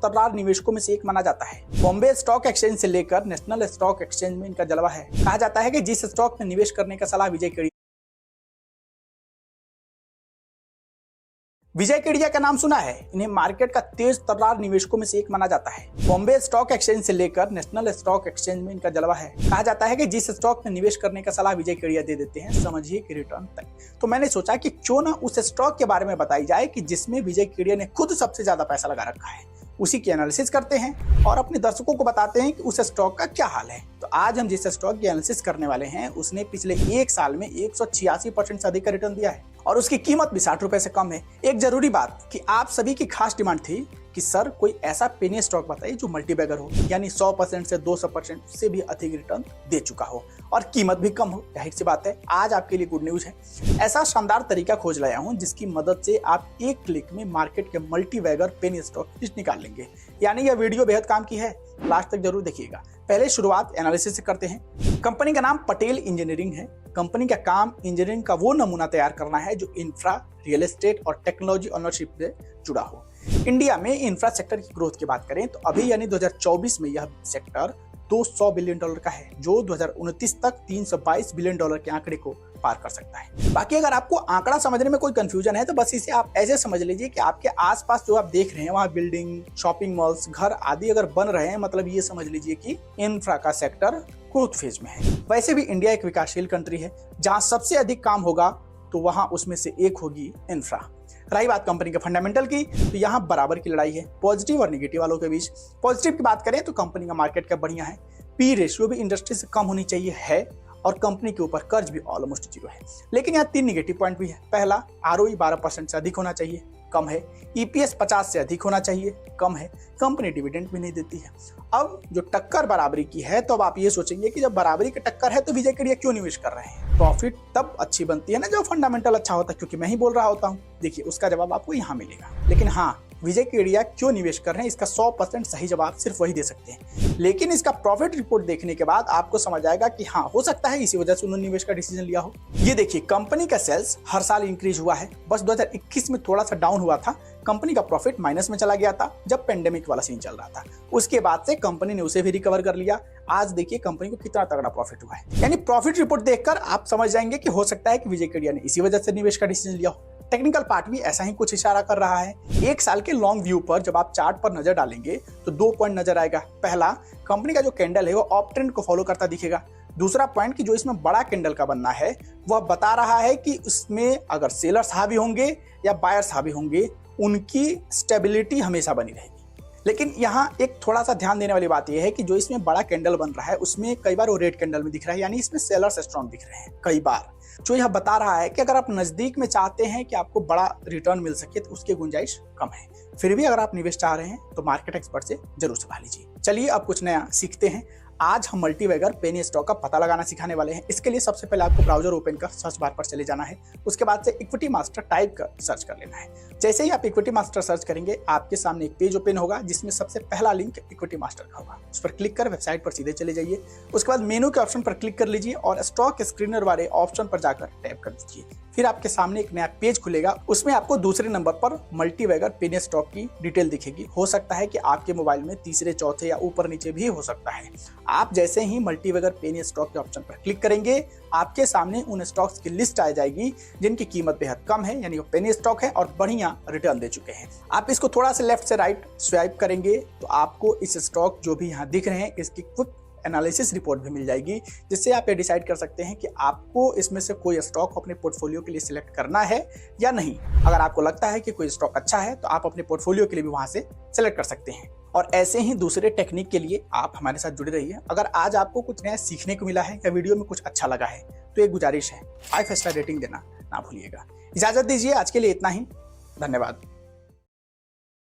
तर्रार निवेशकों में से एक माना जाता है। बॉम्बे स्टॉक एक्सचेंज से लेकर नेशनल स्टॉक एक्सचेंज में इनका जलवा है। कहा जाता है कि जिस स्टॉक में निवेश करने का सलाह विजय केडिया का नाम सुना है। इन्हें मार्केट का तेज तर्रार निवेशकों में से एक माना जाता है। बॉम्बे स्टॉक एक्सचेंज से लेकर नेशनल स्टॉक एक्सचेंज में इनका जलवा है। कहा जाता है कि जिस स्टॉक में निवेश करने का सलाह विजय केडिया दे देते हैं, समझिए कि रिटर्न तय। तो मैंने सोचा कि क्यों ना उस स्टॉक के बारे में बताई जाए कि जिसमें विजय केडिया ने खुद सबसे ज्यादा पैसा लगा रखा है। उसी की एनालिसिस करते हैं और अपने दर्शकों को बताते हैं कि उस स्टॉक का क्या हाल है। तो आज हम जिस स्टॉक की एनालिसिस करने वाले हैं उसने पिछले एक साल में 186% से अधिक का रिटर्न दिया है और उसकी कीमत भी 60 रुपए से कम है। एक जरूरी बात कि आप सभी की खास डिमांड थी कि सर कोई ऐसा पेनी स्टॉक बताइए जो मल्टीबैगर हो, यानी 100% से 200% से भी अधिक रिटर्न दे चुका हो और कीमत भी कम हो। जाहिर सी बात है आज आपके लिए गुड न्यूज है। ऐसा शानदार तरीका खोज लाया हूं जिसकी मदद से आप एक क्लिक में मार्केट के मल्टीबैगर पेनी स्टॉक लिस्ट निकाल लेंगे। यानी यह वीडियो बेहद काम की है, लास्ट तक जरूर देखिएगा। पहले शुरुआत एनालिसिस से करते हैं। कंपनी का नाम पटेल इंजीनियरिंग है। कंपनी का काम इंजीनियरिंग का वो नमूना तैयार करना है जो इंफ्रा, रियल एस्टेट और टेक्नोलॉजी ओनरशिप से जुड़ा हो। इंडिया में इंफ्रा सेक्टर की ग्रोथ की बात करें तो अभी यानी 2024 में यह सेक्टर $200 बिलियन का है, जो 2029 तक $322 बिलियन के आंकड़े को पार कर सकता है। बाकी अगर आपको आंकड़ा समझने में कोई कंफ्यूजन है तो बस इसे आप ऐसे समझ लीजिए कि आपके आसपास जो आप देख रहे हैं वहाँ बिल्डिंग, शॉपिंग मॉल्स, घर आदि अगर बन रहे हैं, मतलब ये समझ लीजिए कि इंफ्रा का सेक्टर ग्रोथ फेज में है। वैसे भी इंडिया एक विकासशील कंट्री है, जहाँ सबसे अधिक काम होगा तो वहाँ उसमें से एक होगी इंफ्रा। रही बात कंपनी के फंडामेंटल की, तो यहाँ बराबर की लड़ाई है पॉजिटिव और नेगेटिव वालों के बीच। पॉजिटिव की बात करें तो कंपनी का मार्केट कैप बढ़िया है, पी रेशियो भी इंडस्ट्री से कम होनी चाहिए है और कंपनी के ऊपर कर्ज भी ऑलमोस्ट जीरो है। लेकिन यहाँ 3 निगेटिव पॉइंट भी है। पहला, आरओई 12% से अधिक होना चाहिए, कम है। ईपीएस 50 से अधिक होना चाहिए, कम है। कंपनी डिविडेंड भी नहीं देती है। अब जो टक्कर बराबरी की है, तो अब आप ये सोचेंगे कि जब बराबरी की टक्कर है तो विजय केडिया क्यों निवेश कर रहे हैं। प्रॉफिट तब अच्छी बनती है ना जब फंडामेंटल अच्छा होता है, क्योंकि मैं ही बोल रहा होता हूँ। देखिए उसका जवाब आपको यहाँ मिलेगा। लेकिन हाँ, विजय केडिया क्यों निवेश कर रहे हैं, इसका 100% सही जवाब सिर्फ वही दे सकते हैं। लेकिन इसका प्रॉफिट रिपोर्ट देखने के बाद आपको समझ आएगा कि हाँ, हो सकता है इसी वजह से उन्होंने निवेश का डिसीजन लिया हो। ये देखिए, कंपनी का सेल्स हर साल इंक्रीज हुआ है, बस 2021 में थोड़ा सा डाउन हुआ था। कंपनी का प्रॉफिट माइनस में चला गया था जब पेंडेमिक वाला सीन चल रहा था। उसके बाद से कंपनी ने उसे भी रिकवर कर लिया। आज देखिए कंपनी को कितना तगड़ा प्रॉफिट हुआ है। यानी प्रॉफिट रिपोर्ट देखकर आप समझ जाएंगे कि हो सकता है कि विजय केडिया ने इसी वजह से निवेश का डिसीजन लिया हो। टेक्निकल पार्ट भी ऐसा ही कुछ इशारा कर रहा है। एक साल के लॉन्ग व्यू पर जब आप चार्ट पर नजर डालेंगे तो 2 पॉइंट नजर आएगा। पहला, कंपनी का जो कैंडल है वो अप ट्रेंड को फॉलो करता दिखेगा। दूसरा पॉइंट कि जो इसमें बड़ा कैंडल का बनना है वह बता रहा है कि इसमें अगर सेलर्स हावी होंगे या बायर्स हावी होंगे, उनकी स्टेबिलिटी हमेशा बनी रहेगी। लेकिन यहाँ एक थोड़ा सा ध्यान देने वाली बात यह है कि जो इसमें बड़ा कैंडल बन रहा है उसमें कई बार वो रेड कैंडल में दिख रहा है, यानी इसमें सेलर्स स्ट्रॉन्ग दिख रहे हैं कई बार, जो यह बता रहा है कि अगर आप नजदीक में चाहते हैं कि आपको बड़ा रिटर्न मिल सके तो उसकी गुंजाइश कम है। फिर भी अगर आप निवेश चाह रहे हैं तो मार्केट एक्सपर्ट से जरूर सलाह लीजिए। चलिए अब कुछ नया सीखते हैं। आज हम मल्टीबैगर पेनी स्टॉक का पता लगाना सिखाने वाले हैं। इसके लिए सबसे पहले आपको ब्राउजर ओपन कर सर्च बार पर चले जाना है। उसके बाद से इक्विटी मास्टर टाइप कर सर्च कर लेना है। जैसे ही आप इक्विटी मास्टर सर्च करेंगे आपके सामने एक पेज ओपन होगा जिसमें सबसे पहला लिंक इक्विटी मास्टर का होगा। उस पर क्लिक कर वेबसाइट पर सीधे चले जाइए। उसके बाद मेनू के ऑप्शन पर क्लिक कर लीजिए और स्टॉक स्क्रीनर वाले ऑप्शन पर जाकर टैप कर दीजिए। फिर आपके सामने एक नया पेज खुलेगा। उसमें आपको दूसरे नंबर पर मल्टीबैगर पेनी स्टॉक की डिटेल दिखेगी। हो सकता है कि आपके मोबाइल में तीसरे, चौथे या ऊपर नीचे भी हो सकता है। आप जैसे ही मल्टीबैगर पेनी स्टॉक के ऑप्शन पर क्लिक करेंगे आपके सामने उन स्टॉक्स की लिस्ट आ जाएगी जिनकी कीमत बेहद कम है, यानी वो पेनी स्टॉक है और बढ़िया रिटर्न दे चुके हैं। आप इसको थोड़ा सा लेफ्ट से राइट स्वाइप करेंगे तो आपको इस स्टॉक जो भी यहाँ दिख रहे हैं इसकी क्विक एनालिसिस रिपोर्ट भी मिल जाएगी, जिससे आप ये डिसाइड कर सकते हैं कि आपको इसमें से कोई स्टॉक अपने पोर्टफोलियो के लिए सिलेक्ट करना है या नहीं। अगर आपको लगता है कि कोई स्टॉक अच्छा है तो आप अपने पोर्टफोलियो के लिए भी वहां से सिलेक्ट कर सकते हैं। और ऐसे ही दूसरे टेक्निक के लिए आप हमारे साथ जुड़े रहिए। अगर आज आपको कुछ नया सीखने को मिला है या वीडियो में कुछ अच्छा लगा है तो एक गुजारिश है, 5 स्टार रेटिंग देना ना भूलिएगा। इजाजत दीजिए, आज के लिए इतना ही। धन्यवाद।